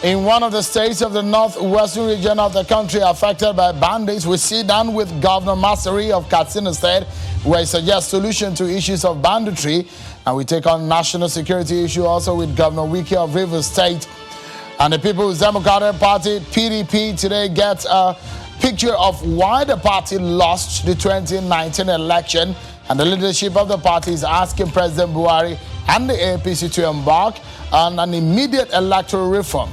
In one of the states of the northwestern region of the country affected by bandits, we sit down with Governor Masari of Katsina State, where he suggests solution to issues of banditry. And we take on national security issue also with Governor Wike of Rivers State. And the People's Democratic Party, PDP, today gets a picture of why the party lost the 2019 election. And the leadership of the party is asking President Buhari and the APC to embark on an immediate electoral reform.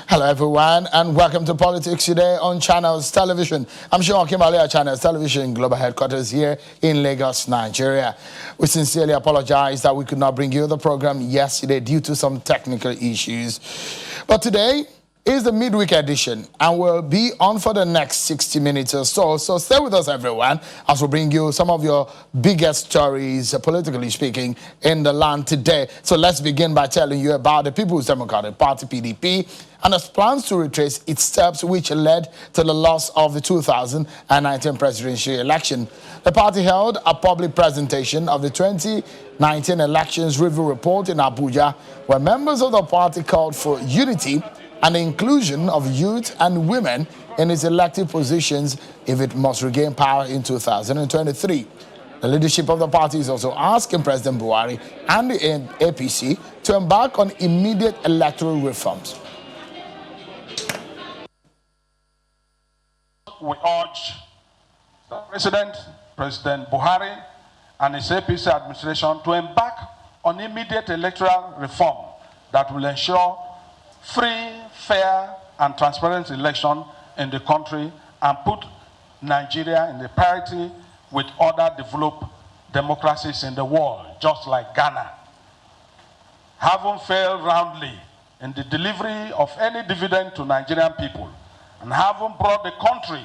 Hello everyone and welcome to Politics Today on Channels Television. I'm Sean Kimberley, Channels Television Global Headquarters here in Lagos, Nigeria. We sincerely apologize that we could not bring you the program yesterday due to some technical issues. But today is the midweek edition and we'll be on for the next 60 minutes or so. So stay with us everyone as we bring you some of your biggest stories, politically speaking, in the land today. So let's begin by telling you about the People's Democratic Party, PDP, and its plans to retrace its steps which led to the loss of the 2019 presidential election. The party held a public presentation of the 2019 elections review report in Abuja, where members of the party called for unity and the inclusion of youth and women in its elective positions if it must regain power in 2023. The leadership of the party is also asking President Buhari and the APC to embark on immediate electoral reforms. We urge the President Buhari, and his APC administration to embark on immediate electoral reform that will ensure free, fair, and transparent election in the country and put Nigeria in the parity with other developed democracies in the world, just like Ghana. Having failed roundly in the delivery of any dividend to Nigerian people, and having brought the country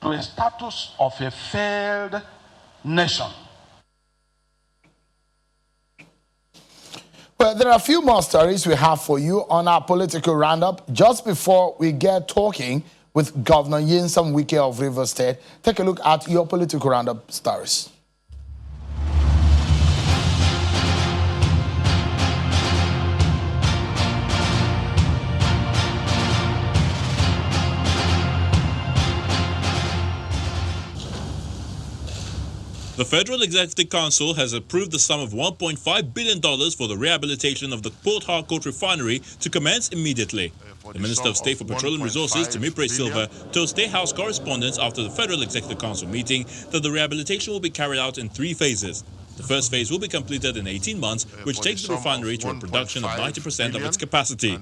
to a status of a failed nation. Well, there are a few more stories we have for you on our political roundup. Just before we get talking with Governor Nyesom Wike of Rivers State, take a look at your political roundup stories. The Federal Executive Council has approved the sum of $1.5 billion for the rehabilitation of the Port Harcourt refinery to commence immediately. The Minister of State for Petroleum Resources, Temipre Silva, told State House correspondents after the Federal Executive Council meeting that the rehabilitation will be carried out in 3 phases. The first phase will be completed in 18 months, which takes the refinery to a production of 90% of its capacity.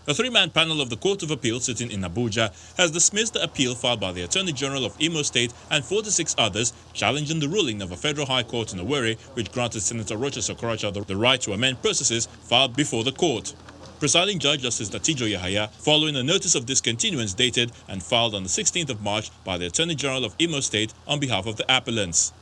A 3-man panel of the Court of Appeal sitting in Abuja has dismissed the appeal filed by the Attorney General of Imo State and 46 others challenging the ruling of a federal high court in Owerri which granted Senator Rochas Okorocha the right to amend processes filed before the court. Presiding Judge Justice Latijo Yahaya, following a notice of discontinuance dated and filed on the 16th of March by the Attorney General of Imo State on behalf of the appellants.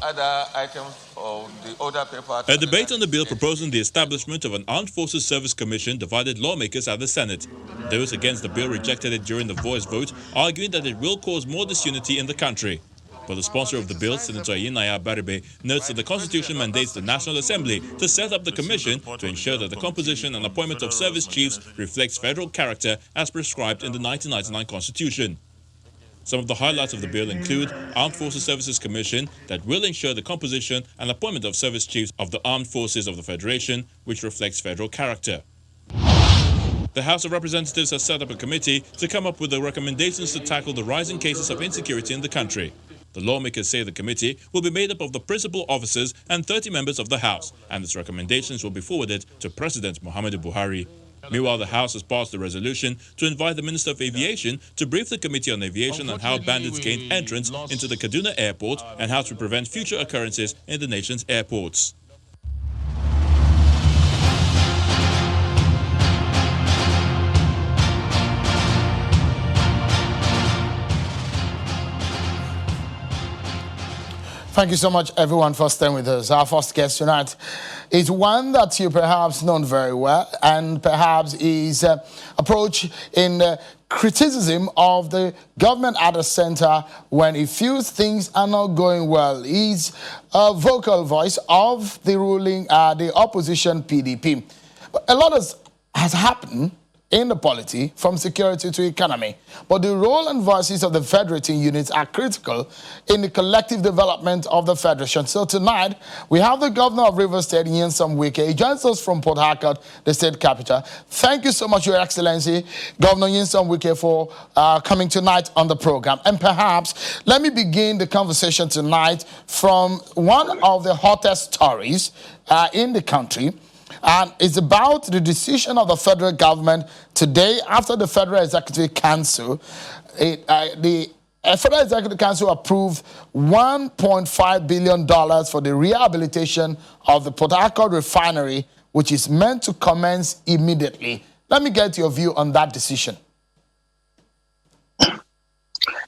Other items of the other paper. A debate on the bill proposing the establishment of an Armed Forces Service Commission divided lawmakers at the Senate. Those against the bill rejected it during the voice vote, arguing that it will cause more disunity in the country. But the sponsor of the bill, Senator Yinaya Baribe, notes that the Constitution mandates the National Assembly to set up the commission to ensure that the composition and appointment of service chiefs reflects federal character as prescribed in the 1999 Constitution. Some of the highlights of the bill include Armed Forces Services Commission that will ensure the composition and appointment of service chiefs of the Armed Forces of the Federation, which reflects federal character. The House of Representatives has set up a committee to come up with the recommendations to tackle the rising cases of insecurity in the country. The lawmakers say the committee will be made up of the principal officers and 30 members of the House, and its recommendations will be forwarded to President Muhammadu Buhari. Meanwhile, the House has passed a resolution to invite the Minister of Aviation to brief the Committee on Aviation on how bandits gained entrance into the Kaduna airport and how to prevent future occurrences in the nation's airports. Thank you so much, everyone, for staying with us. Our first guest tonight is one that you perhaps know very well, and perhaps his approach in criticism of the government at the center when he feels things are not going well. He's a vocal voice of the ruling, the opposition PDP. But a lot has happened in the polity, from security to economy. But the role and voices of the federating units are critical in the collective development of the federation. So tonight, we have the governor of Rivers State, Nyesom Wike. He joins us from Port Harcourt, the state capital. Thank you so much, Your Excellency, Governor Nyesom Wike, for coming tonight on the program. And perhaps, let me begin the conversation tonight from one of the hottest stories in the country. And it's about the decision of the federal government today after the Federal Executive Council. The Federal Executive Council approved $1.5 billion for the rehabilitation of the Port Harcourt refinery, which is meant to commence immediately. Let me get your view on that decision.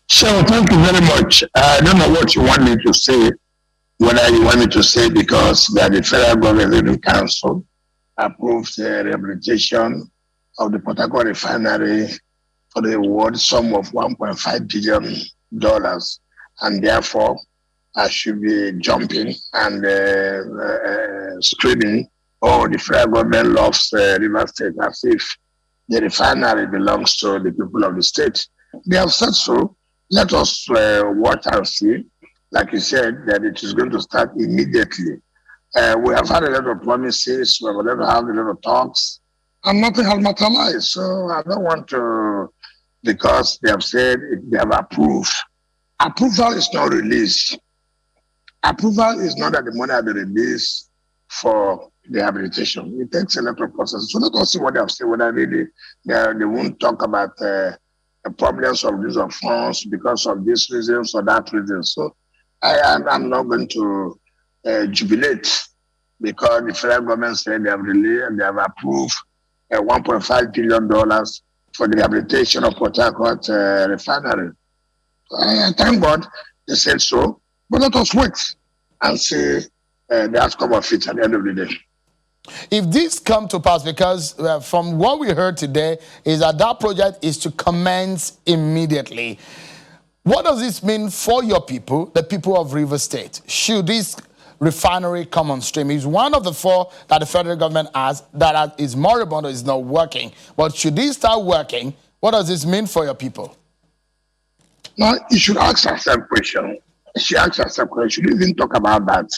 So, thank you very much. I don't know what you want me to say, whether you want me to say because that the Federal Government Council approved the rehabilitation of the Port Harcourt refinery for the award sum of $1.5 billion, and therefore I should be jumping and screaming, "Oh, the federal government loves Rivers State," as if the refinery belongs to the people of the state. They have said so. Let us watch and see. Like you said, that it is going to start immediately. We have had a lot of promises, we have had a lot of talks, and nothing has materialized. So I don't want to, because they have said they have approved. Approval is not released. Approval is not that the money has been released for the rehabilitation. It takes a lot of process. So let us see what they have said, whether really they won't talk about the problems of use of funds because of this reasons or that reason. So I'm not going to jubilate because the federal government said they have released and they have approved $1.5 billion for the rehabilitation of Port Harcourt refinery. I thank God they said so, but let us wait and see the outcome of it at the end of the day. If this come to pass, because from what we heard today is that project is to commence immediately. What does this mean for your people, the people of Rivers State? Should this refinery come on stream? It's one of the four that the federal government has that is moribund or is not working. But should this start working, what does this mean for your people? Now, you should ask yourself a question. You should ask yourself a question. You should even talk about that.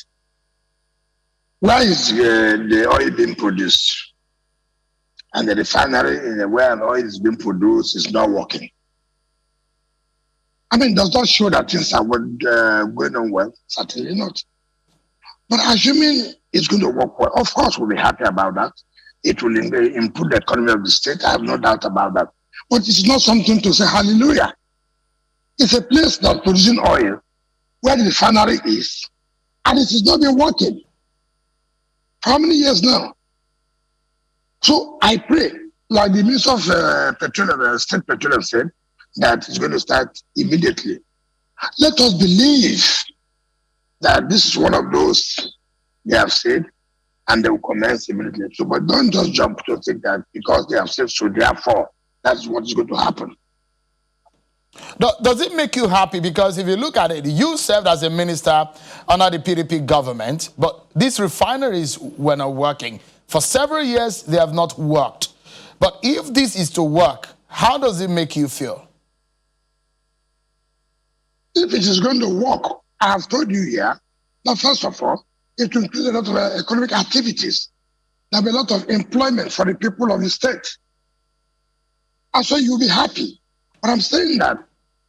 Why is the oil being produced? And the refinery where oil is being produced is not working. I mean, does that show that things are going on well? Certainly not. But assuming it's going to work well, of course we'll be happy about that. It will improve the economy of the state. I have no doubt about that. But it's not something to say hallelujah. It's a place that's producing oil where the refinery is, and it has not been working. For how many years now? So I pray, like the Minister of Petroleum, State Petroleum said, that it's going to start immediately. Let us believe that this is one of those they have said, and they will commence immediately. So, but don't just jump to think that because they have said so, therefore, that's what is going to happen. Does it make you happy? Because if you look at it, you served as a minister under the PDP government, but these refineries were not working. For several years, they have not worked. But if this is to work, how does it make you feel? If it is going to work, I have told you here that first of all, it will include a lot of economic activities. There will be a lot of employment for the people of the state. And so you'll be happy. But I'm saying that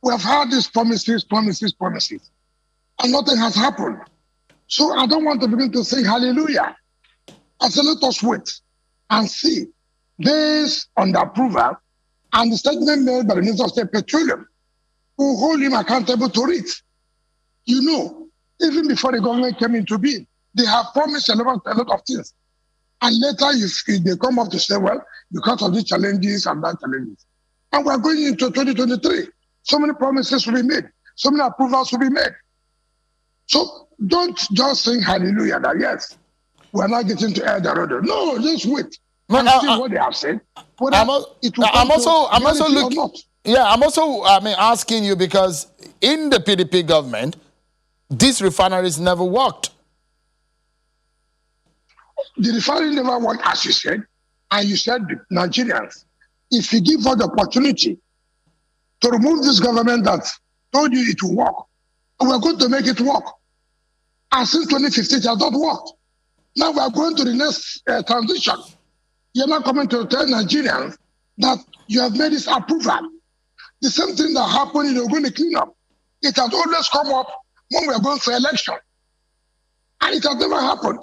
we have had these promises, and nothing has happened. So I don't want to begin to sing hallelujah. I said, let us wait and see, based on the approval and the statement made by the Minister of State Petroleum, who hold him accountable to it. You know, even before the government came into being, they have promised a lot of things. And later, if they come up to say, well, because of these challenges and that challenges. And we're going into 2023. So many promises will be made. So many approvals will be made. So don't just sing hallelujah that yes, we're not getting to El Dorado. No, just wait and see what they have said. I'm also looking. Yeah, I'm also asking you because in the PDP government, these refineries never worked. The refinery never worked, as you said, and you said Nigerians, if you give us the opportunity to remove this government that told you it will work, we're going to make it work. And since 2015, it has not worked. Now we are going to the next transition. You're not coming to tell Nigerians that you have made this approval. The same thing that happened in Ogoni cleanup. It has always come up when we are going for election. And it has never happened.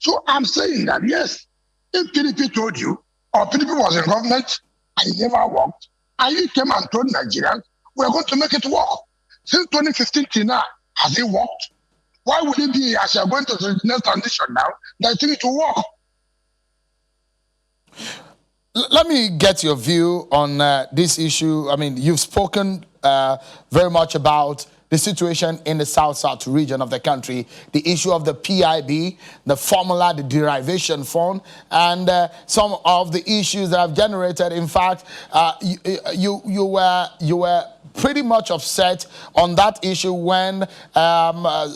So I'm saying that, yes, if PDP told you, or PDP was in government, and it never worked, and you came and told Nigerians, we're going to make it work. Since 2015 till now, has it worked? Why would it be, as you're going to the next transition now, that I think it will work? Let me get your view on this issue. I mean, you've spoken very much about the situation in the South region of the country, the issue of the PIB, the formula, the derivation fund, and some of the issues that have generated. In fact, you were pretty much upset on that issue when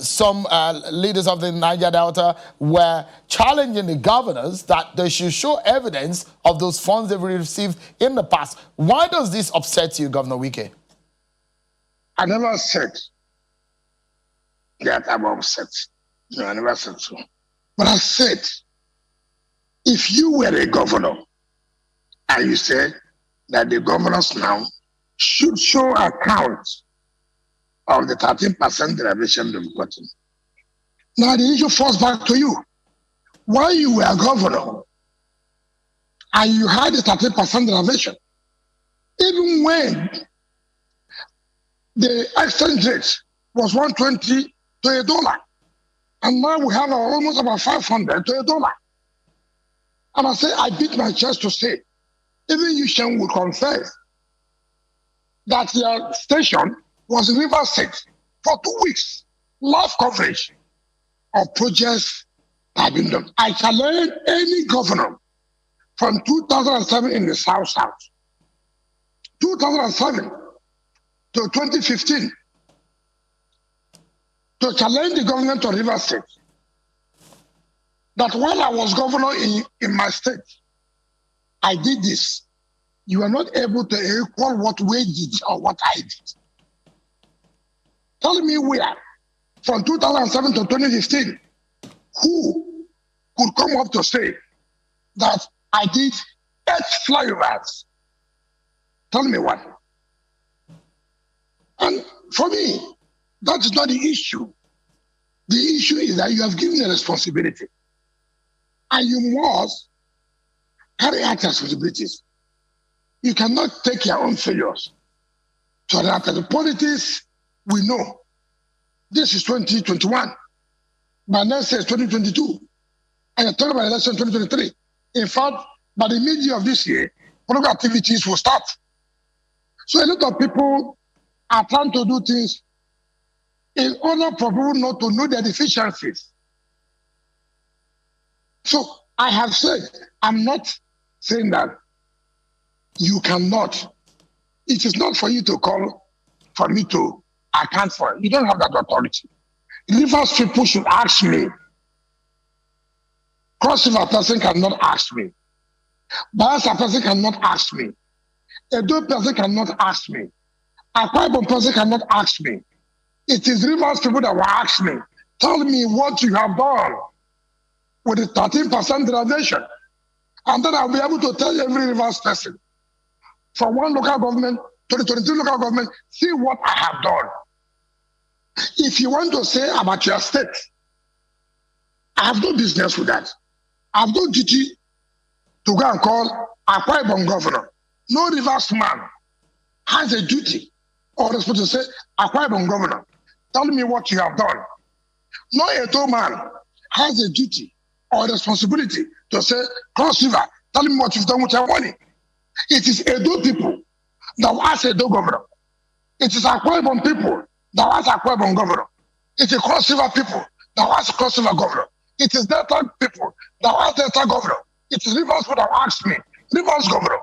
some leaders of the Niger Delta were challenging the governors that they should show evidence of those funds they've received in the past. Why does this upset you, Governor Wike? I never said that I'm upset. No, I never said so. But I said, if you were a governor and you said that the governors now should show account of the 13% derivation they've gotten. Now the issue falls back to you. While you were a governor and you had the 13% derivation, even when the exchange rate was 120 to $1, and now we have almost about 500 to $1. And I say, I beat my chest to say, even you, Shem, will confess that your station was in River State for 2 weeks, live coverage of projects that have been done. I challenge any governor from 2007 in the South, 2007 to 2015, to challenge the government of River State that while I was governor in my state, I did this. You are not able to equal what we did or what I did. Tell me where, from 2007 to 2015, who could come up to say that I did 8 flyovers? Tell me one. And for me, that is not the issue. The issue is that you have given a responsibility. And you must carry out responsibilities. You cannot take your own failures to adapt. The politics, we know. This is 2021. By next year is 2022. And you're talking about election 2023. In fact, by the middle of this year, political activities will start. So a lot of people are trying to do things in order for people not to know their deficiencies. So I have said, I'm not saying that you cannot. It is not for you to call for me to account for it. You don't have that authority. Rivers people should ask me. Cross River person cannot ask me. Bayelsa person cannot ask me. Edo person cannot ask me. Akwa Ibom person cannot ask me. It is Rivers people that will ask me. Tell me what you have done with the 13% derivation. And then I'll be able to tell every Rivers person from one local government to the 22 local government, see what I have done. If you want to say about your state, I have no business with that. I have no duty to go and call Akwa Ibom governor. No Rivers man has a duty or responsibility to say, Akwa Ibom governor, tell me what you have done. No Edo man has a duty or responsibility to say, Cross River, tell me what you've done with your money. It is Edo people that will ask Edo governor. It is Akwa Ibom people that will ask Akwa Ibom governor. It is Cross River people that asked Cross River governor. It is Delta people that asked Delta governor. It is Rivers people that asked me, Rivers governor,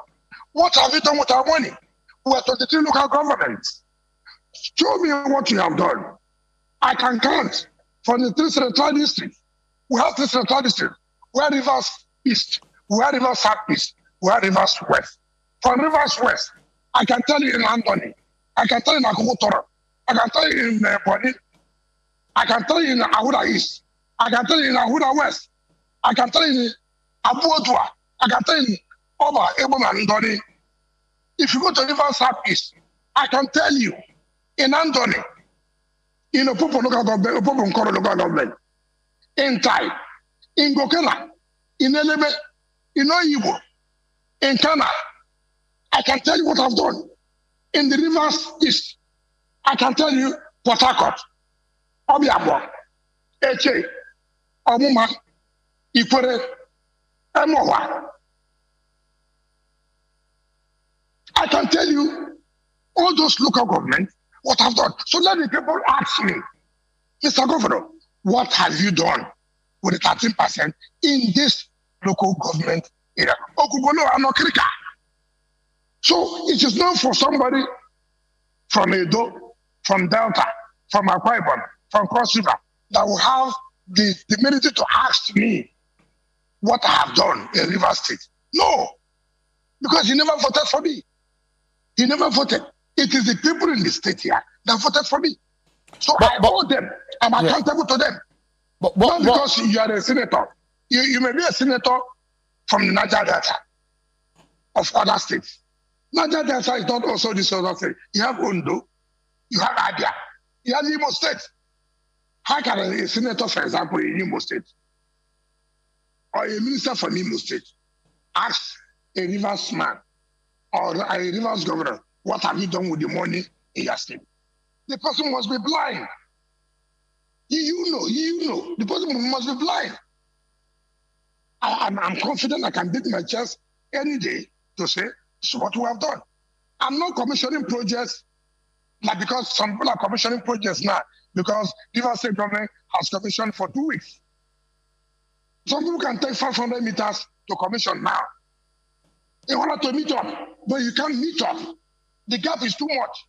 what have you done with our money? We are 23 local governments. Show me what you have done. I can count from the 3 central districts. We have 3 central districts. We are Rivers East. We are Rivers Southeast. We are Rivers West. From Rivers West, I can tell you in Anthony. I can tell you in Akukutora. I can tell you in Boni. I can tell you in Ahuda East. I can tell you in Ahuda West. I can tell you in Abuodua. I can tell you in Oba, Ebon, and Ndoni. If you go to Rivers Southeast, I can tell you in Anthony, in Opopo local government, Opopo Nkoro local government, in Tai, in Gokena, in Elebe, in Oyibo, in Kana. I can tell you what I've done. In the Rivers East, I can tell you Port Harcourt, Obiabo, Eche, Omuma, Ikwere, Emowa. I can tell you all those local governments, what I've done. So let the people ask me, Mr. Governor, what have you done with the 13% in this local government area? Okubono Anokrika. So it is not for somebody from Edo, from Delta, from Akwa Ibom, from Cross River, that will have the temerity to ask me what I have done in Rivers State. No, because he never voted for me. He never voted. It is the people in the state here that voted for me. So I owe them. I'm accountable to them. Not because you are a senator. You may be a senator from the Niger Delta of other states. Niger Delta is not also this other state. You have Ondo, you have Abia, you have Imo State. How can a senator, for example, in Imo State, or a minister from Imo State, ask a Rivers man or a Rivers governor, what have you done with the money in your state? The person must be blind. You know. The person must be blind. I'm confident I can beat my chest any day to say, this is what we have done. I'm not commissioning projects, like because some people are commissioning projects now, because Rivers State government has commissioned for 2 weeks. Some people can take 500 meters to commission now in order to meet up, but you can't meet up. The gap is too much.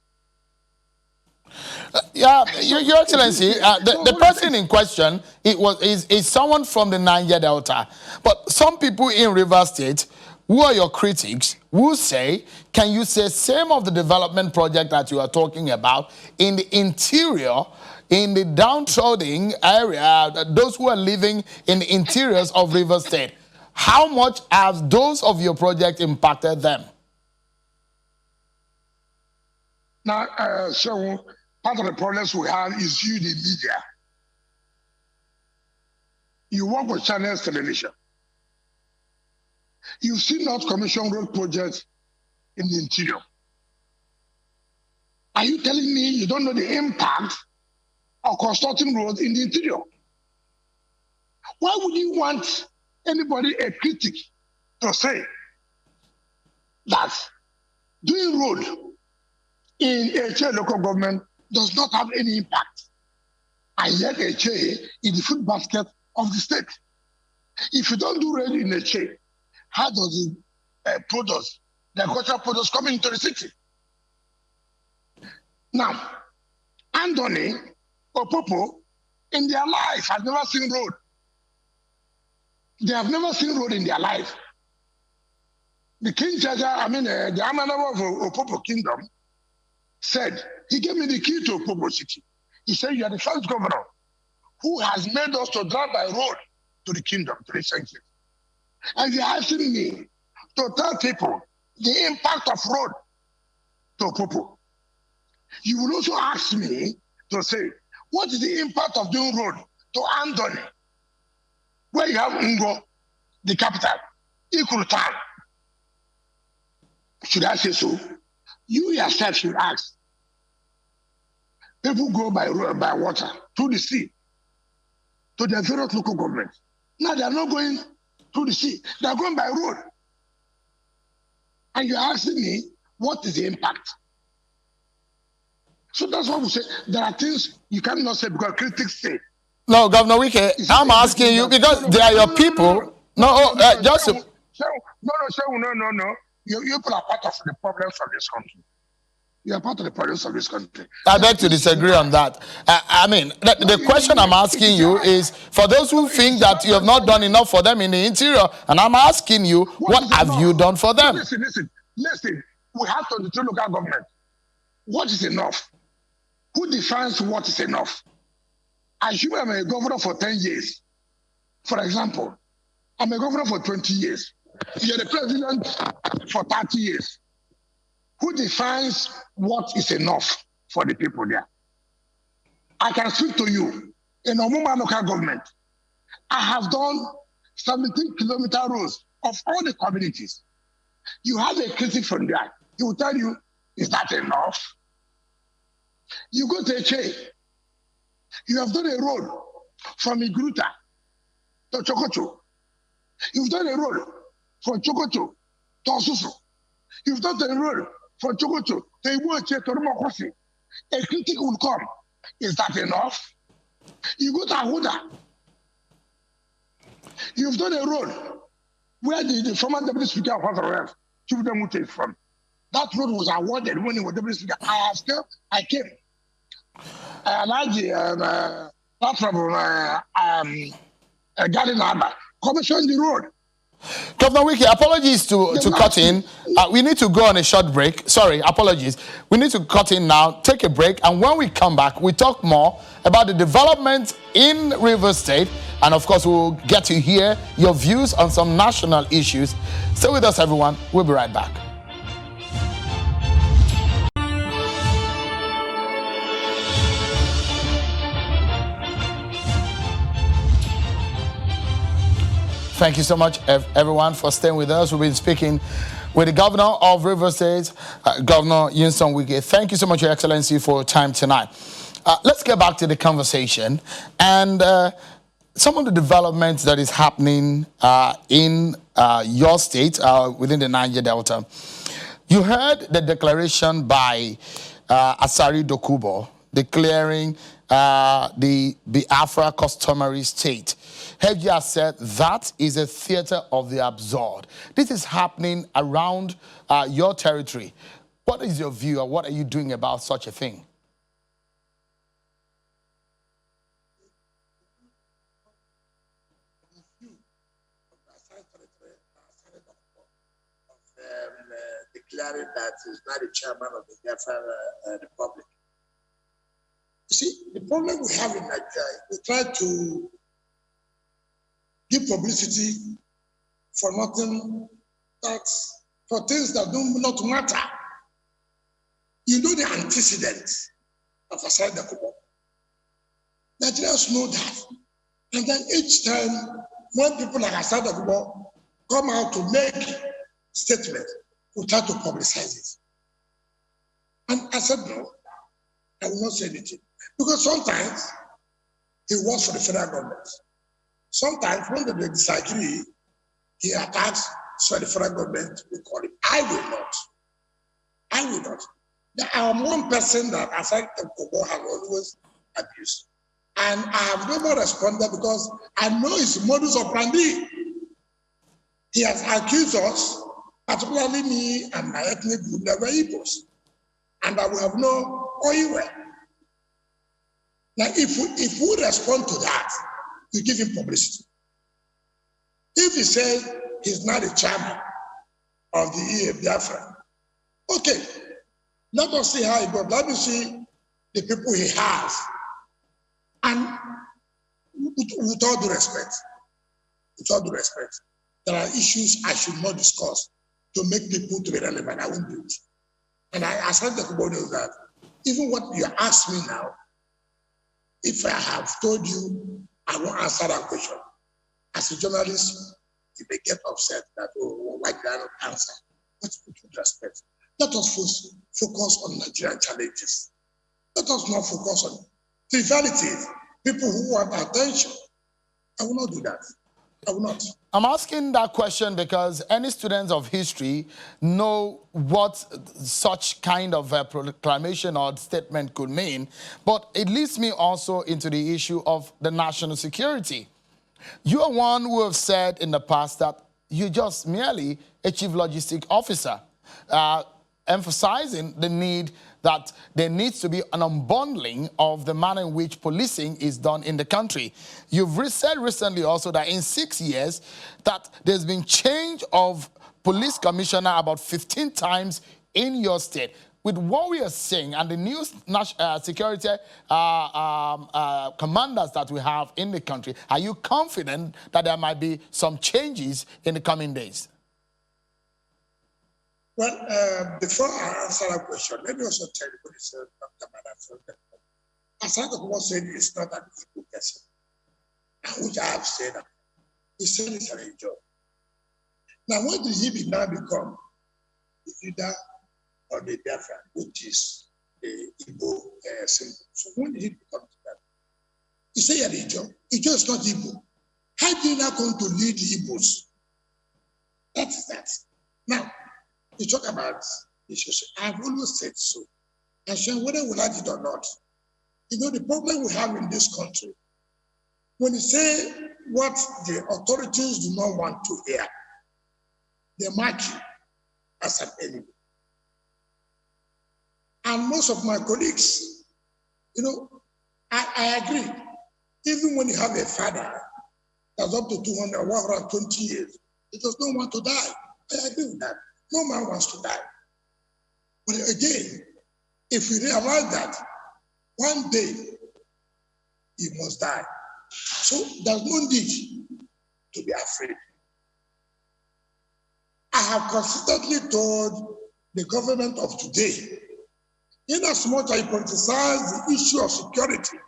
Your Excellency, the person in question is someone from the Niger Delta. But some people in Rivers State, who are your critics, will say, can you say same of the development project that you are talking about in the interior, in the downtrodden area, those who are living in the interiors of Rivers State? How much have those of your project impacted them? Now, so part of the problems we have is you, the media. You work with Channels Television. You see not commission road projects in the interior. Are you telling me you don't know the impact of constructing roads in the interior? Why would you want anybody, a critic, to say that doing road in Eche local government does not have any impact? And yet Eche is the food basket of the state. If you don't do road in Eche, how does the products, the agricultural products come into the city? Now, Anthony Opopo, in their life, has never seen road. They have never seen road in their life. The King Jaja, the Amanawa of Opopo Kingdom, said, he gave me the key to Opopo City. He said, you are the first governor who has made us to drive by road to the kingdom, to the sanctuary. And you're asking me to tell people the impact of road to Opopo. You will also ask me to say, what is the impact of doing road to Andoni, where you have Ngo, the capital, Ikuru town? Should I say so? You yourself should ask. People go by water, through the sea, to their various local governments. Now they are not going through the sea. They are going by road. And you're asking me, what is the impact? So that's what we say. There are things you cannot say because critics say. No, Governor Wike, I'm asking you because they are your people. No, just... No. You people are part of the problems of this country. You are part of the problems of this country. I beg to disagree on that. I mean, the question I'm asking you is for those who think that you have not done enough for them in the interior, and I'm asking you, what have you done for them? Listen. We have 22 local governments. What is enough? Who defines what is enough? Assume I'm a governor for 10 years. For example, I'm a governor for 20 years. You're the president for 30 years. Who defines what is enough for the people there? I can speak to you. In Omuma local government, I have done 17-kilometer roads of all the communities. You have a critic from there. He will tell you, is that enough? You go to Eche. You have done a road from Igruta to Chokocho. You've done a road from Chokocho to Osusu. You've done a road from Chokocho to Iwoche to Rumokosi. A critic will come. Is that enough? You go to Ahuda. You've done a road where the former deputy speaker of House of Reps, Chibudamute, is from. That road was awarded when he was deputy speaker. I came. Not from Garden Harbor, commissioned the road. Governor Wike, apologies to cut in. We need to go on a short break. Sorry, apologies. We need to cut in now, take a break, and when we come back, we talk more about the development in Rivers State, and of course, we'll get to hear your views on some national issues. Stay with us, everyone. We'll be right back. Thank you so much, everyone, for staying with us. We've been speaking with the governor of Rivers State, Governor Nyesom Wike. Thank you so much, Your Excellency, for your time tonight. Let's get back to the conversation and some of the developments that is happening in your state, within the Niger Delta. You heard the declaration by Asari Dokubo declaring the Biafra customary state. Hejia said that is a theater of the absurd. This is happening around your territory. What is your view, or what are you doing about such a thing? Declaring that he's not the chairman of the Biafra Republic. You see, the problem we have in Nigeria, we try to give publicity for nothing, for things that do not matter. You know the antecedents of Asari Dokubo. Nigerians know that. And then each time, when people like Asari Dokubo come out to make statements, we try to publicize it. And I said, no, I will not say anything. Because sometimes he works for the federal government. Sometimes when they disagree, he attacks the federal government, we call him. I will not. I am one person that Asari Dokubo has always abused. And I have never responded because I know his modus operandi. He has accused us, particularly me and my ethnic group, that were Igbos, and that we have no oil well. Now, if we respond to that, we give him publicity. If he says he's not a chairman of the EA Biafra, okay, let us see how it goes. Let me see the people he has. And with all due respect, there are issues I should not discuss to make people to be relevant. I won't do it. And I said to everybody that even what you ask me now, if I have told you I won't answer that question, as a journalist, you may get upset that, oh, why did I not answer? But with respect, let us focus on Nigerian challenges. Let us not focus on trivialities, people who want attention. I will not do that. I will not. I'm asking that question because any students of history know what such kind of a proclamation or statement could mean, but it leads me also into the issue of the national security. You are one who have said in the past that you're just merely a chief logistic officer, emphasizing the need that there needs to be an unbundling of the manner in which policing is done in the country. You've said recently also that in 6 years that there's been change of police commissioner about 15 times in your state. With what we are seeing and the new security commanders that we have in the country, are you confident that there might be some changes in the coming days? Well, before I answer that question, let me also tell you what he said, Dr. Madam. As I said, it's not an evil person, which I have said. He said it's an angel. Now, when did he now become the leader of the Biafra, which is the Igbo symbol? So when did he become that? He said you're the angel. Angel is not Igbo. How do you now come to lead the Igbos? That is that. Now, you talk about issues. I've always said so. And so whether we like it or not, you know, the problem we have in this country, when you say what the authorities do not want to hear, they mark you as an enemy. And most of my colleagues, you know, I agree. Even when you have a father that's up to 200 or 120 years, he does not want to die. I agree with that. No man wants to die. But again, if we realize that one day he must die, so there's no need to be afraid. I have consistently told the government of today, in as much as you politicize the issue of security,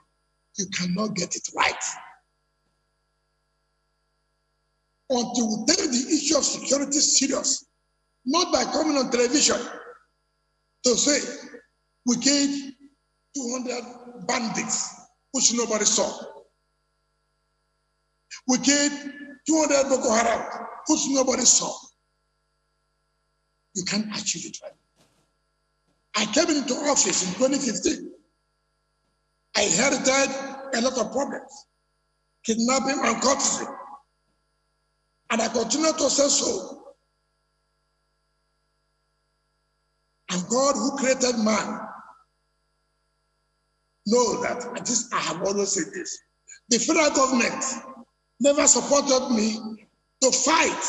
you cannot get it right. Until we take the issue of security serious, not by coming on television to say we gave 200 bandits, which nobody saw. We gave 200 Boko Haram, which nobody saw. You can't achieve it right. I came into office in 2015. I inherited a lot of problems, kidnapping and courtesy. And I continue to say so. And God who created man knows that, at least I have always said this. The federal government never supported me to fight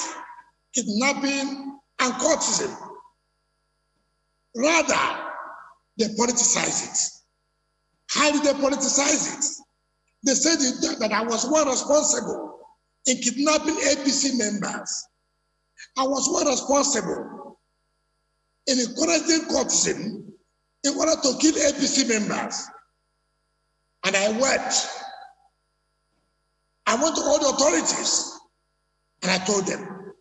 kidnapping and courtesy. Rather, they politicize it. How did they politicize it? They said that I was one responsible in kidnapping APC members. I was one responsible in encouraging courtesan in order to kill APC members. And I went. I went to all the authorities and I told them,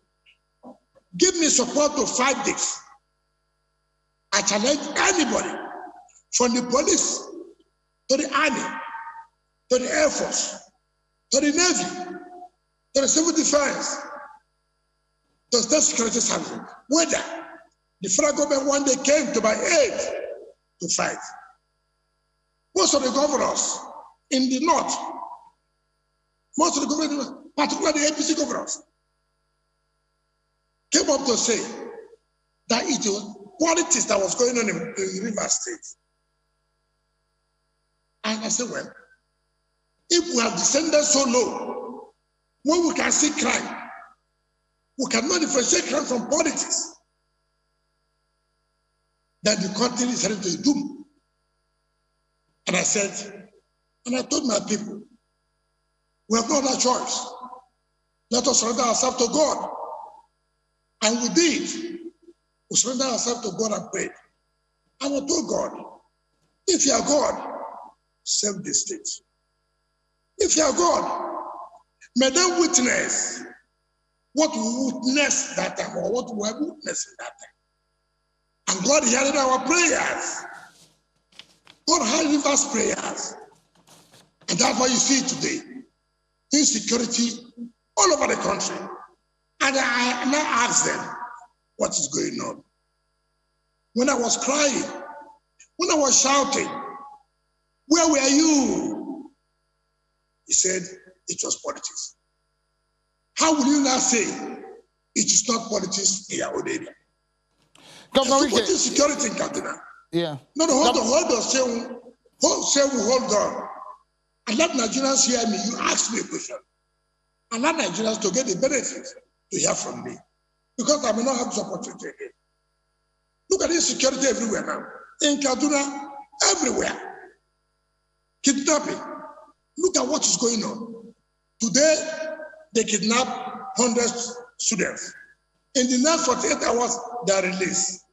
give me support to fight this. I challenge anybody from the police to the army, to the Air Force, to the Navy, to the Civil Defense, to the State Security Service, whether the federal government one day came to my aid to fight. Most of the governors in the north, most of the governors, particularly the APC governors, came up to say that it was politics that was going on in Rivers State. And I said, well, if we have descended so low, when we can see crime, we cannot differentiate crime from politics, then the country is heading to a doom. And I said, and I told my people, we have no other choice. Let us surrender ourselves to God. And we did. We surrender ourselves to God and prayed. And I told God, if you are God, save the state. If you are God, may they witness what we witnessed that time or what we have witnessed in that time. And God heard our prayers. God heard Rivers' prayers. And that's why you see today, insecurity all over the country. And I now ask them, what is going on? When I was crying, when I was shouting, where were you? He said, it was politics. How will you now say it is not politics in your own area? Governor Wike, security in Kaduna. Yeah. No, hold on. And let Nigerians hear me. You ask me a question. And let Nigerians to get the benefit to hear from me. Because I may not have this opportunity again. Look at this security everywhere now. In Kaduna, everywhere. Kidnapping. Look at what is going on. Today, they kidnap 100 students. In the next 48 hours, they are released.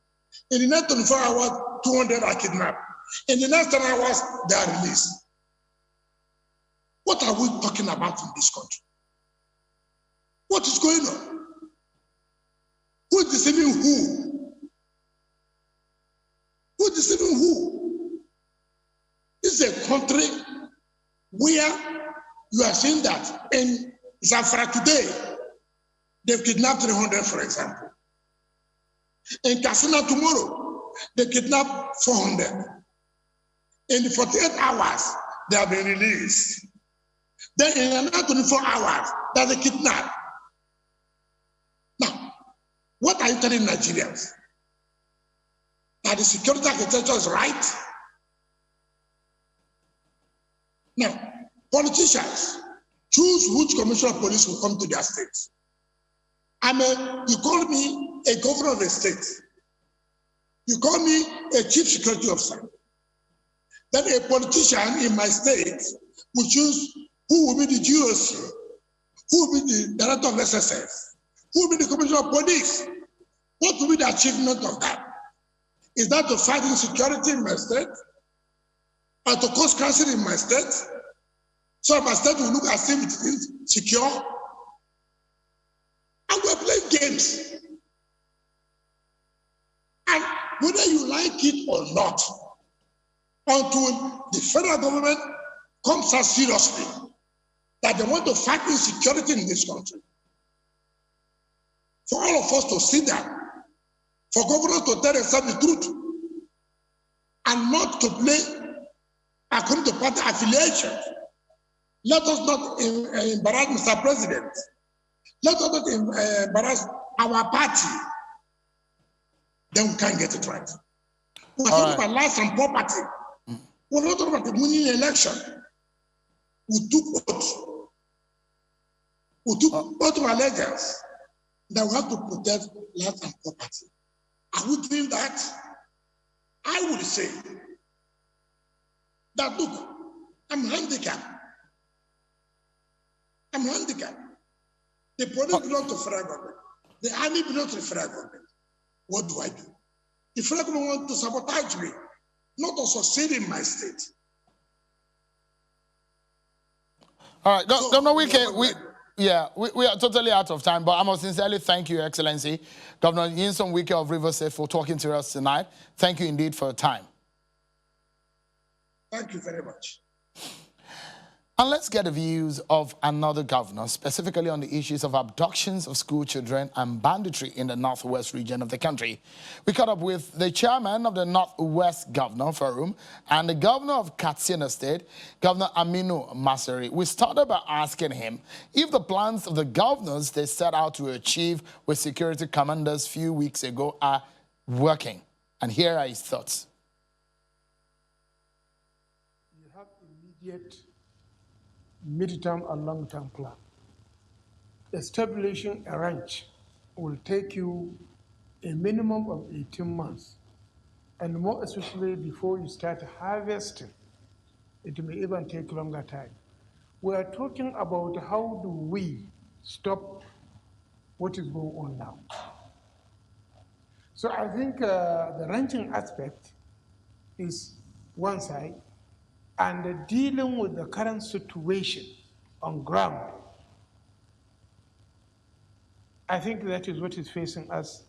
In the next 24 hours, 200 are kidnapped. In the next 10 hours, they are released. What are we talking about in this country? What is going on? Who is deceiving who? Who is deceiving who? This is a country where you are seeing that in Zamfara today, they've kidnapped 300, for example. In Katsina tomorrow, they kidnapped 400. In the 48 hours, they have been released. Then in another 24 hours, there's a kidnap. Now, what are you telling Nigerians? That the security architecture is right? Now, politicians choose which commissioner of police will come to their state. You call me a governor of a state. You call me a chief security officer. Then a politician in my state will choose who will be the GOC, who will be the director of SSS, who will be the commissioner of police. What will be the achievement of that? Is that to fight insecurity in my state? Or to cause crisis in my state? So my state will look as if it is secure? And we're playing games. And whether you like it or not, until the federal government comes out seriously that they want to fight insecurity in this country, for all of us to sit down, for governors to tell themselves the truth, and not to play according to party affiliation. Let us not embarrass Mr. President. Let us not embarrass our party. Then we can't get it right. We're talking about lives and property. We're not talking about the winning election. We took oath. We took oath of allegiance that we have to protect life and property. Are we doing that? I would say that, look, I'm handicapped. I'm handicapped. The police belong to federal government. The army belongs to the federal government. What do I do? The federal government wants to sabotage me, not to succeed in my state. All right, Governor Wike, we are totally out of time, but I must sincerely thank you, Excellency, Governor Nyesom Wike of Rivers State, for talking to us tonight. Thank you indeed for your time. Thank you very much. And let's get the views of another governor, specifically on the issues of abductions of school children and banditry in the northwest region of the country. We caught up with the chairman of the Northwest Governor Forum and the governor of Katsina State, Governor Aminu Masari. We started by asking him if the plans of the governors they set out to achieve with security commanders a few weeks ago are working. And here are his thoughts. You have immediate mid-term and long-term plan. Establishing a ranch will take you a minimum of 18 months, and more especially before you start harvesting, it may even take longer time. We are talking about how do we stop what is going on now. So I think the ranching aspect is one side, and dealing with the current situation on ground. I think that is what is facing us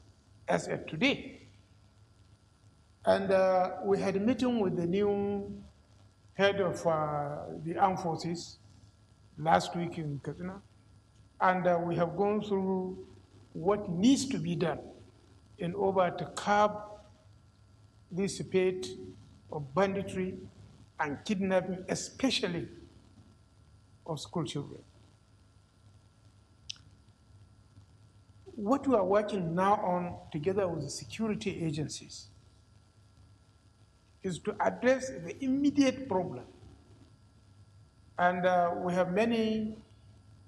as of today. And we had a meeting with the new head of the armed forces last week in Katsina. And we have gone through what needs to be done in order to curb this spate of banditry and kidnapping, especially of school children. What we are working now on together with the security agencies is to address the immediate problem. And we have many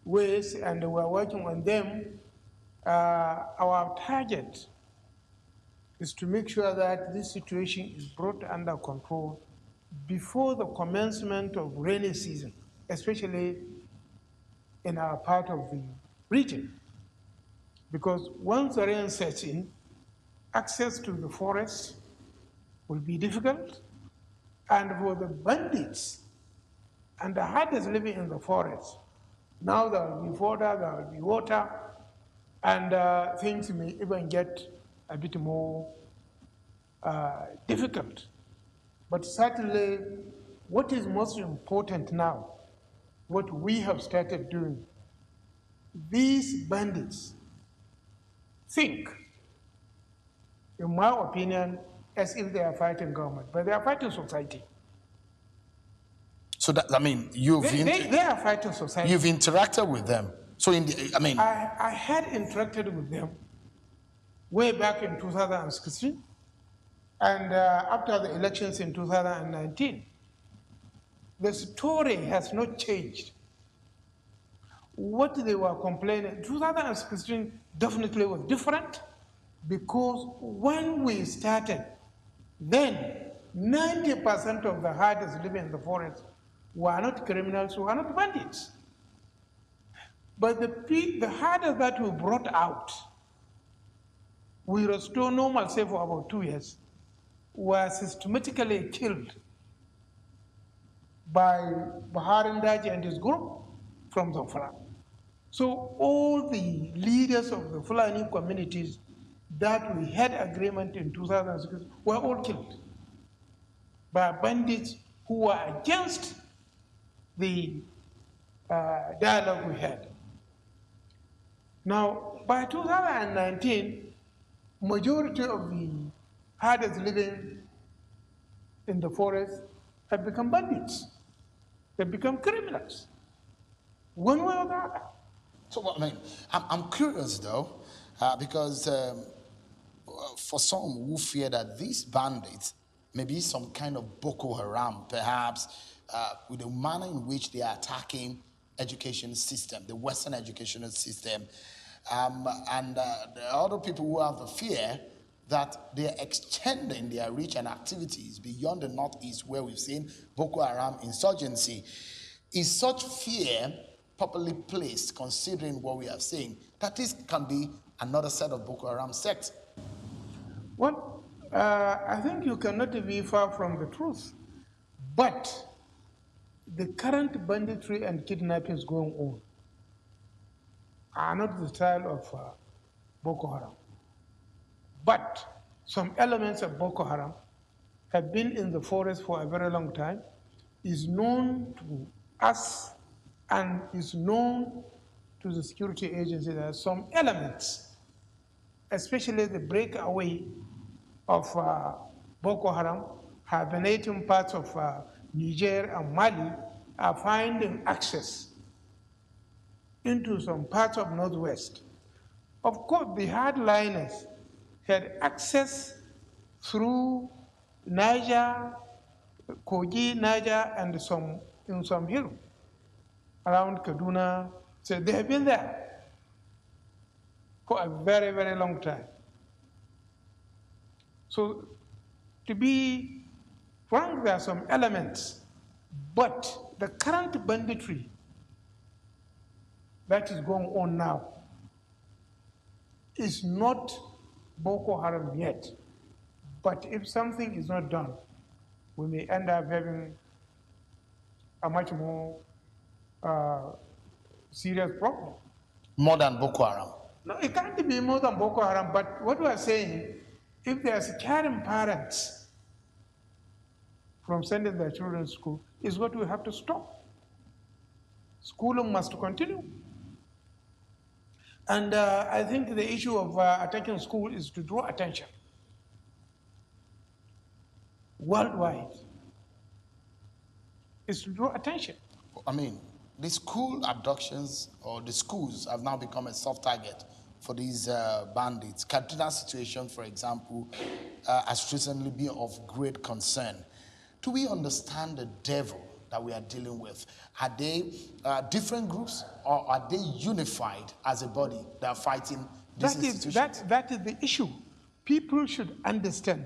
ways, and we are working on them. Our target is to make sure that this situation is brought under control before the commencement of rainy season, especially in our part of the region. Because once the rain sets in, access to the forest will be difficult, and for the bandits and the herders living in the forest, now there will be fodder, there will be water, and things may even get a bit more difficult. But certainly, what is most important now, what we have started doing, these bandits think, in my opinion, as if they are fighting government, but they are fighting society. So that, I mean, They are fighting society. you've interacted with them. So I had interacted with them way back in 2016, and after the elections in 2019. The story has not changed. What they were complaining, 2016 definitely was different, because when we started, then 90% of the herders living in the forest were not criminals, were not bandits. But the herders that we brought out, we restored normalcy for about 2 years, were systematically killed by Buhari Ndaji and his group from Zamfara. So all the leaders of the Fulani communities that we had agreement in 2006 were all killed by bandits who were against the dialogue we had. Now, by 2019, majority of the herders living in the forest have become bandits. They've become criminals, one way or the other. So, I mean, I'm curious though, because for some who fear that these bandits may be some kind of Boko Haram, perhaps with the manner in which they are attacking education system, the Western educational system, and there are other people who have the fear that they're extending their reach and activities beyond the Northeast, where we've seen Boko Haram insurgency. Is such fear properly placed, considering what we have seen, that this can be another set of Boko Haram sects? Well, I think you cannot be far from the truth. But the current banditry and kidnappings going on are not the style of Boko Haram. But some elements of Boko Haram have been in the forest for a very long time, is known to us and is known to the security agency. There are some elements, especially the breakaway of Boko Haram, hibernating parts of Niger and Mali, are finding access into some parts of Northwest. Of course, the hardliners had access through Niger, Kogi, Niger, and in some hill around Kaduna. So they have been there for a very, very long time. So to be frank, there are some elements, but the current banditry that is going on now is not Boko Haram yet. But if something is not done, we may end up having a much more serious problem. More than Boko Haram? No, it can't be more than Boko Haram, but what we are saying, if they are scaring parents from sending their children to school, is what we have to stop. Schooling must continue. And I think the issue of attacking school is to draw attention worldwide. Is to draw attention. I mean, the school abductions or the schools have now become a soft target for these bandits. Katrina's situation, for example, has recently been of great concern. Do we understand the devil that we are dealing with? Are they different groups, or are they unified as a body that are fighting these institutions? That is the issue. People should understand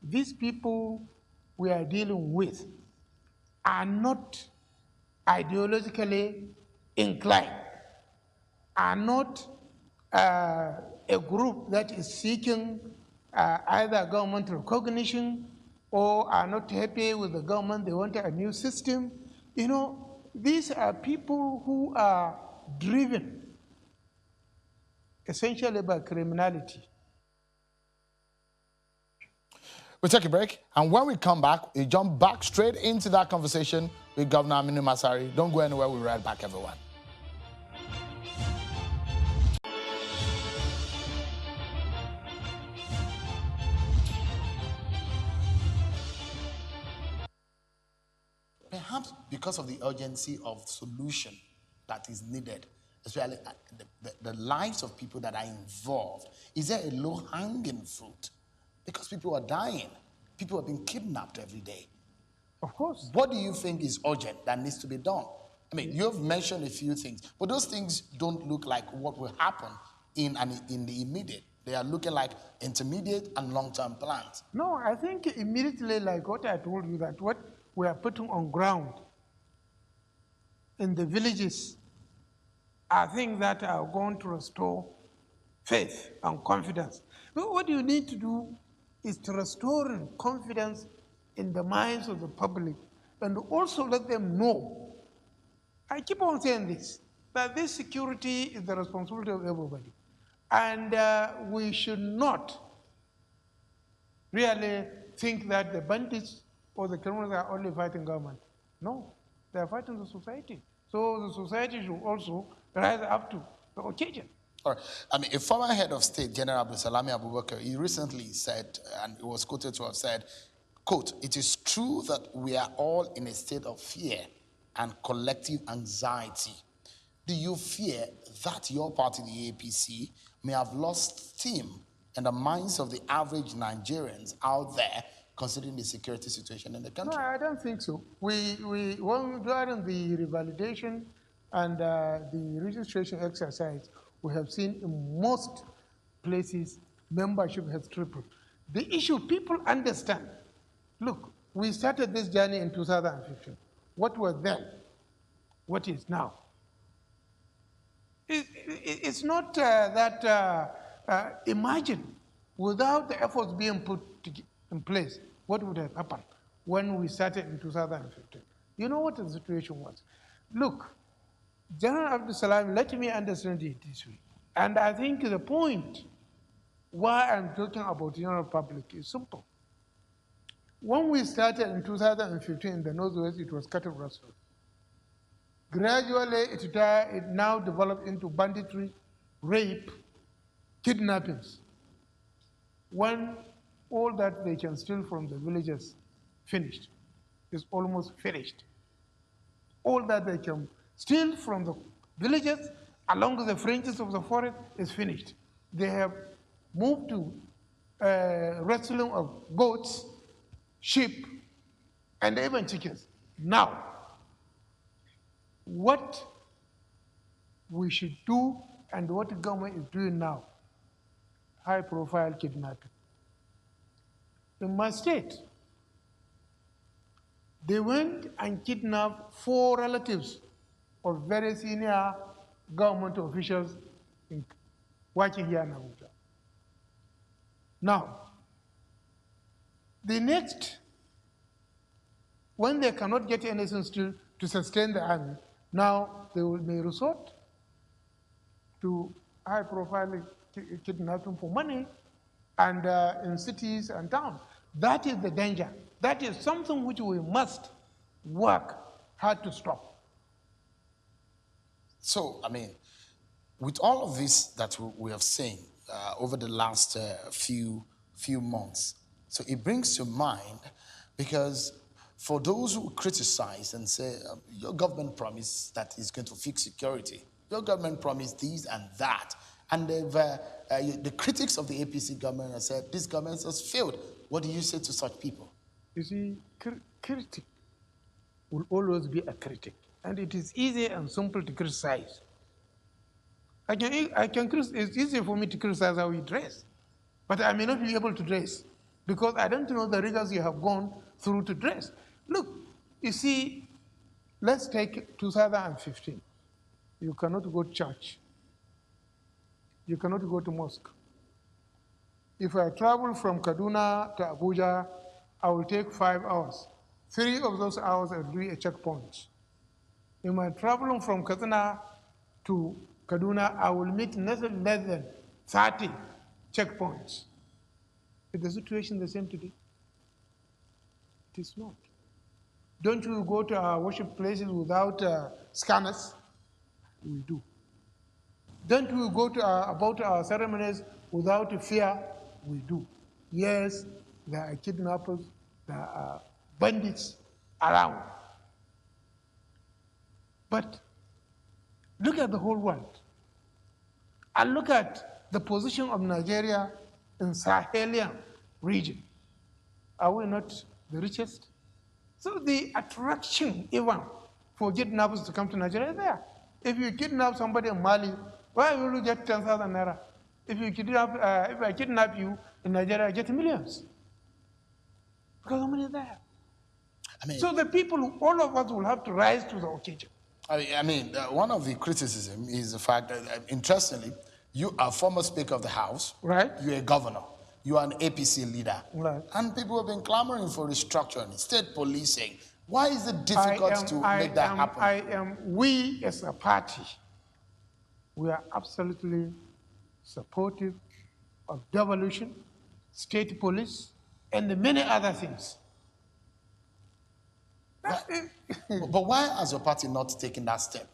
these people we are dealing with are not ideologically inclined, are not a group that is seeking either government recognition or are not happy with the government, they want a new system. You know, these are people who are driven essentially by criminality. We'll take a break, and when we come back, we jump back straight into that conversation with Governor Aminu Masari. Don't go anywhere, we'll be right back, everyone. Perhaps because of the urgency of solution that is needed, especially the lives of people that are involved, is there a low-hanging fruit? Because people are dying. People are being kidnapped every day. Of course. What do you think is urgent that needs to be done? I mean, you have mentioned a few things, but those things don't look like what will happen in the immediate. They are looking like intermediate and long-term plans. No, I think immediately, like what I told you, that what we are putting on ground in the villages are things that are going to restore faith and confidence. But what you need to do is to restore confidence in the minds of the public and also let them know. I keep on saying this, that this security is the responsibility of everybody. And we should not really think that the bandits or the criminals are only fighting government. No, they are fighting the society. So the society should also rise up to the occasion. All right. I mean, a former head of state, General Abdulsalami Abubakar, he recently said, and he was quoted to have said, quote, "It is true that we are all in a state of fear and collective anxiety. Do you fear that your party, the APC, may have lost steam in the minds of the average Nigerians out there, considering the security situation in the country?" No, I don't think so. When during the revalidation and the registration exercise, we have seen in most places membership has tripled. The issue people understand. Look, we started this journey in 2015. What was then? What is now? It's not imagine without the efforts being put in place, what would have happened when we started in 2015? You know what the situation was? Look, General Abdulsalam, let me understand it this way. And I think the point why I'm talking about the general public is simple. When we started in 2015 in the Northwest, it was cattle rustling. Gradually, it now developed into banditry, rape, kidnappings. When all that they can steal from the villages finished, is almost finished. All that they can steal from the villages along the fringes of the forest is finished. They have moved to wrestling of goats, sheep, and even chickens. Now, what we should do and what the government is doing now, high-profile kidnapping. In my state, they went and kidnapped 4 relatives of very senior government officials working here in Abuja. Now, the next, when they cannot get anything still to sustain the army, now they may resort to high-profile kidnapping for money and in cities and towns. That is the danger. That is something which we must work hard to stop. So, I mean, with all of this that we have seen over the last few months, so it brings to mind, because for those who criticize and say, your government promised that it's going to fix security, your government promised this and that, and the critics of the APC government have said, this government has failed. What do you say to such people? You see, critic will always be a critic, and it is easy and simple to criticize. It's easy for me to criticize how you dress, but I may not be able to dress because I don't know the rigors you have gone through to dress. Look, you see, let's take 2015. You cannot go to church. You cannot go to mosque. If I travel from Kaduna to Abuja, I will take 5 hours. 3 of those hours I will do a checkpoint. If I'm traveling from Kaduna to Kaduna, I will meet nothing less than 30 checkpoints. Is the situation the same today? It is not. Don't we go to our worship places without scanners? We do. Don't we go to about our ceremonies without fear? We do. Yes, there are kidnappers, there are bandits around. But look at the whole world. And look at the position of Nigeria in Sahelian region. Are we not the richest? So the attraction even for kidnappers to come to Nigeria is there. If you kidnap somebody in Mali, why will you get 10,000 naira? If I kidnap you in Nigeria, I get millions. Because the money is there. So the people, all of us will have to rise to the occasion. One of the criticism is the fact that, interestingly, you are former Speaker of the House. Right. You're a governor. You are an APC leader. Right. And people have been clamoring for restructuring, state policing. Why is it difficult to make that happen? We as a party, we are absolutely supportive of devolution, state police, and many other things. But why has your party not taken that step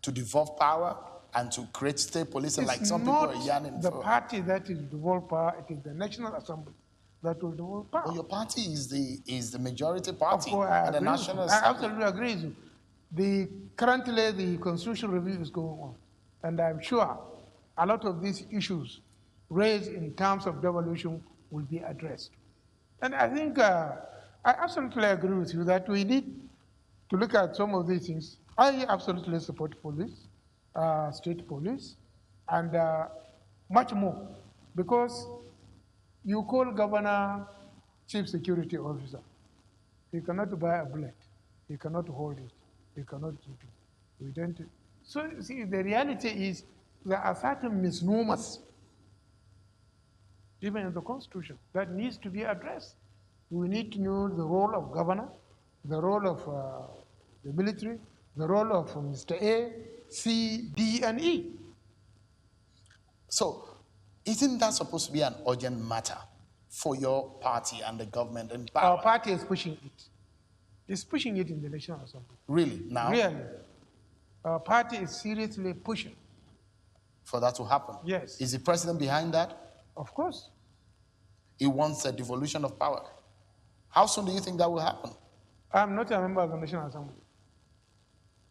to devolve power and to create state policing like some people are yearning for? It's not the party that is devolve power, it is the National Assembly that will devolve power. Well, your party is the majority party at the National Assembly. I absolutely agree with you. Currently, the constitutional review is going on, and I'm sure a lot of these issues raised in terms of devolution will be addressed. And I think I absolutely agree with you that we need to look at some of these things. I absolutely support police, state police, and much more, because you call governor chief security officer. He cannot buy a bullet. He cannot hold it. He cannot keep it. We don't. So see, the reality is there are certain misnomers, even in the Constitution, that needs to be addressed. We need to know the role of governor, the role of the military, the role of Mr. A, C, D, and E. So, isn't that supposed to be an urgent matter for your party and the government in power? Our party is pushing it. It's pushing it in the National Assembly. Really? Now? Really. Our party is seriously pushing. For that to happen? Yes. Is the president behind that? Of course. He wants a devolution of power. How soon do you think that will happen? I'm not a member of the National Assembly.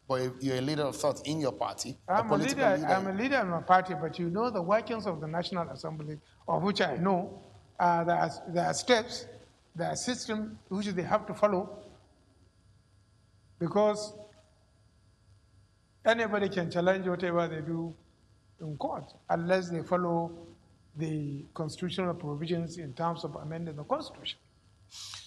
But you're a leader of thought in your party. I'm a leader in my party, but you know the workings of the National Assembly, of which I know. There are steps, there are systems which they have to follow, because anybody can challenge whatever they do in court unless they follow the constitutional provisions in terms of amending the Constitution.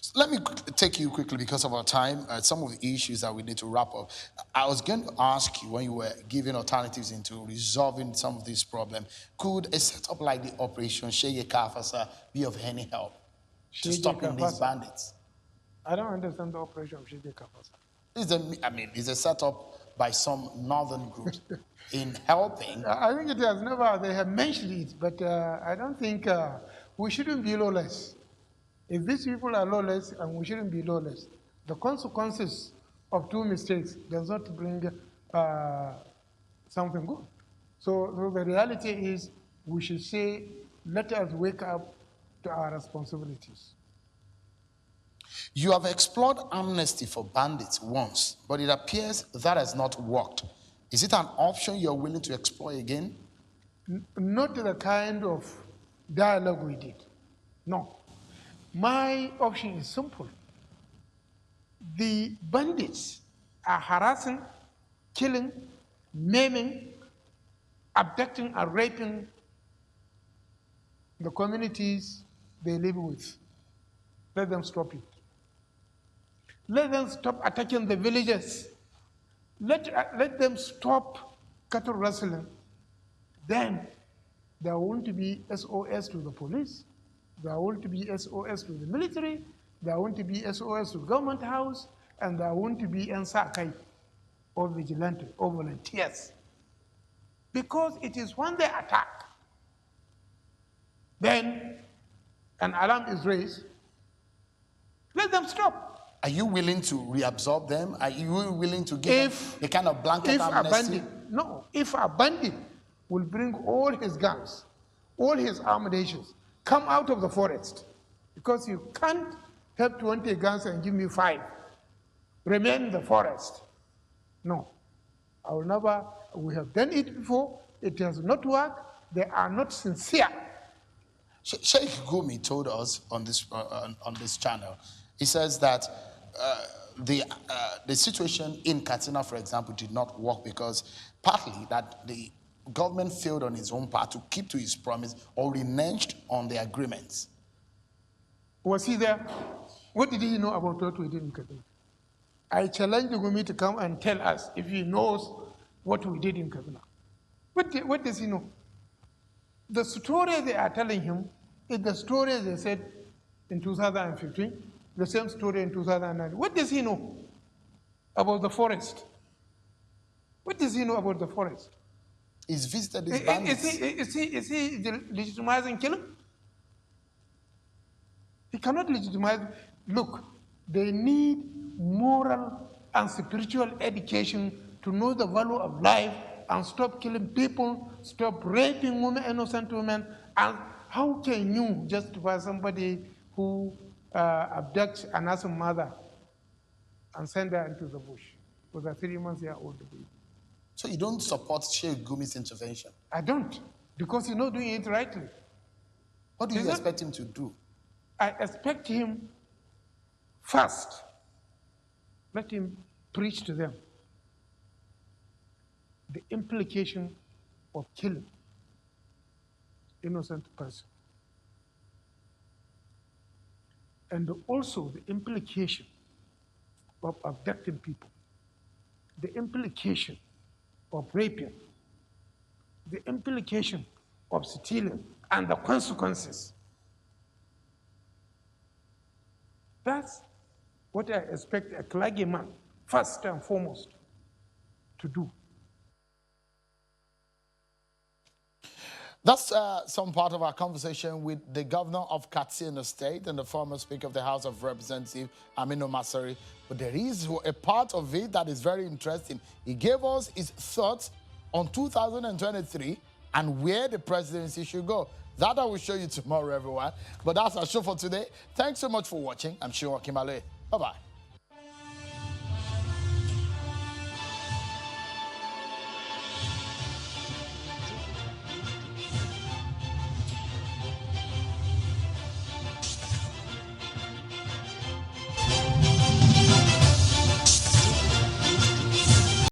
So let me take you quickly, because of our time, some of the issues that we need to wrap up. I was going to ask you, when you were giving alternatives into resolving some of these problems, could a setup like the Operation Shege Kafasa be of any help to stopping these bandits? I don't understand the Operation of Shege Kafasa. It's a setup by some northern groups in helping. I think it has never, they have mentioned it, but I don't think we shouldn't be lawless. If these people are lawless, and we shouldn't be lawless, the consequences of two mistakes does not bring something good. So the reality is we should say, let us wake up to our responsibilities. You have explored amnesty for bandits once, but it appears that has not worked. Is it an option you're willing to explore again? Not the kind of dialogue we did. No. My option is simple. The bandits are harassing, killing, maiming, abducting, and raping the communities they live with. Let them stop it. Let them stop attacking the villages. Let them stop cattle rustling. Then there won't be SOS to the police. There won't be SOS to the military. There won't be SOS to government house. And there won't be NSAKAI or vigilante or volunteers. Because it is when they attack, then an alarm is raised. Let them stop. Are you willing to reabsorb them? Are you willing to give them the kind of blanket amnesty? If a bandit will bring all his guns, all his ammunition, come out of the forest, because you can't have 20 guns and give me 5. Remain in the forest. No. I will never, we have done it before, it has not worked, they are not sincere. Sheikh Gumi told us on this channel, he says that the situation in Katsina, for example, did not work because partly that the government failed on its own part to keep to his promise or reneged on the agreements. Was he there? What did he know about what we did in Katsina? I challenge Gumi to come and tell us if he knows what we did in Katsina. What does he know? The story they are telling him is the story they said in 2015, the same story in 2009. What does he know about the forest? What does he know about the forest? He's visited his bandits. Is he legitimizing killing? He cannot legitimize. Look, they need moral and spiritual education to know the value of life and stop killing people, stop raping women, innocent women. And how can you justify somebody who abducts an innocent mother and send her into the bush with a 3-month-old baby? So you don't support Sheikh Gumi's intervention? I don't, because he's not doing it rightly. What do you expect him to do? I expect him, first, let him preach to them the implication of killing innocent person. And also the implication of abducting people, the implication of raping, the implication of stealing, and the consequences. That's what I expect a clergyman, first and foremost, to do. That's some part of our conversation with the governor of Katsina State and the former Speaker of the House of Representatives, Aminu Masari. But there is a part of it that is very interesting. He gave us his thoughts on 2023 and where the presidency should go. That I will show you tomorrow, everyone. But that's our show for today. Thanks so much for watching. I'm Shion Kimale. Bye-bye.